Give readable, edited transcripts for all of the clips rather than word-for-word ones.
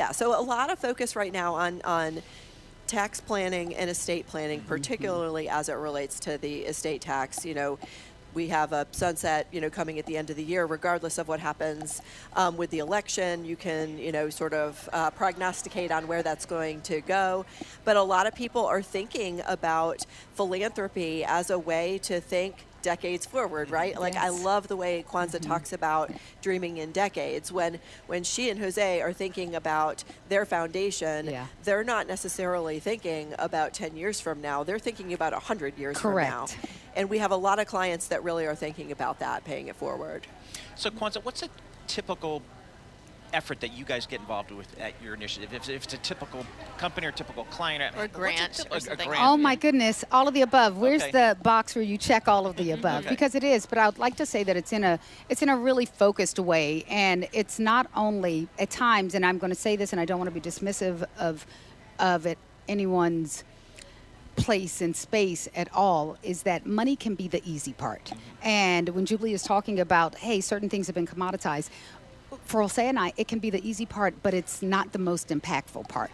Yeah, so a lot of focus right now on tax planning and estate planning, particularly as it relates to the estate tax. We have a sunset, coming at the end of the year, regardless of what happens with the election. You can, sort of prognosticate on where that's going to go. But a lot of people are thinking about philanthropy as a way to think decades forward, right? Like, I love the way Kwanza talks about dreaming in decades. When she and Jose are thinking about their foundation, they're not necessarily thinking about 10 years from now. They're thinking about 100 years from now. And we have a lot of clients that really are thinking about that, paying it forward. So Kwanza, what's a typical effort that you guys get involved with at your initiative? If it's a typical company or typical client or grant or something. Oh my goodness, all of the above. Where's the box where you check all of the above? Because it is, but I would like to say that it's in a really focused way, and it's not only at times, and I'm going to say this, and I don't want to be dismissive of it, anyone's place and space at all, is that money can be the easy part. And when Jubilee is talking about, hey, certain things have been commoditized, for Jose and I, it can be the easy part, but it's not the most impactful part.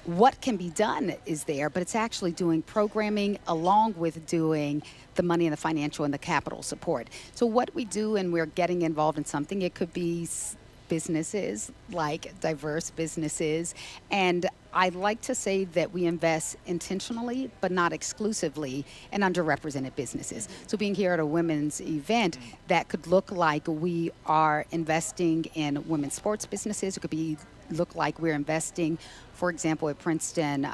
What can be done is there, but it's actually doing programming along with doing the money and the financial and the capital support. So what we do, and we're getting involved in something, it could be businesses, like diverse businesses. And I like to say that we invest intentionally, but not exclusively, in underrepresented businesses. So being here at a women's event, that could look like we are investing in women's sports businesses. It could look like we're investing, for example, at Princeton.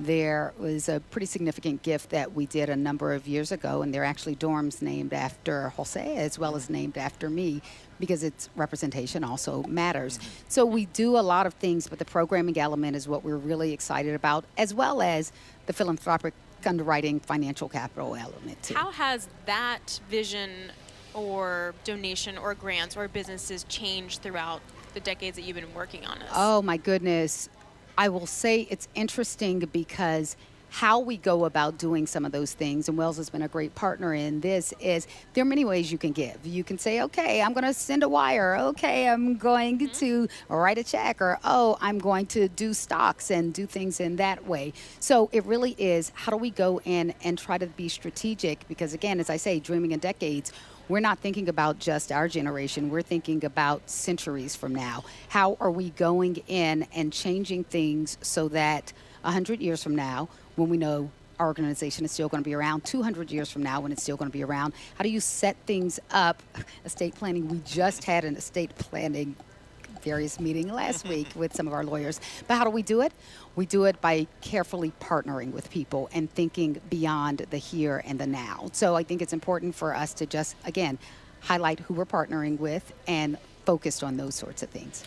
There was a pretty significant gift that we did a number of years ago, and they're actually dorms named after Jose as well as named after me, because its representation also matters. So we do a lot of things, but the programming element is what we're really excited about, as well as the philanthropic underwriting financial capital element too. How has that vision or donation or grants or businesses changed throughout the decades that you've been working on this? Oh my goodness. I will say it's interesting because how we go about doing some of those things, and Wells has been a great partner in this, is there are many ways you can give. You can say, okay, I'm going to send a wire. Okay, I'm going to write a check, or, oh, I'm going to do stocks and do things in that way. So it really is, how do we go in and try to be strategic? Because again, as I say, dreaming in decades, we're not thinking about just our generation. We're thinking about centuries from now. How are we going in and changing things so that 100 years from now, when we know our organization is still going to be around, 200 years from now when it's still going to be around, how do you set things up? Estate planning, we just had an estate planning various meeting last week with some of our lawyers. But how do we do it? We do it by carefully partnering with people and thinking beyond the here and the now. So I think it's important for us to just, again, highlight who we're partnering with and focused on those sorts of things.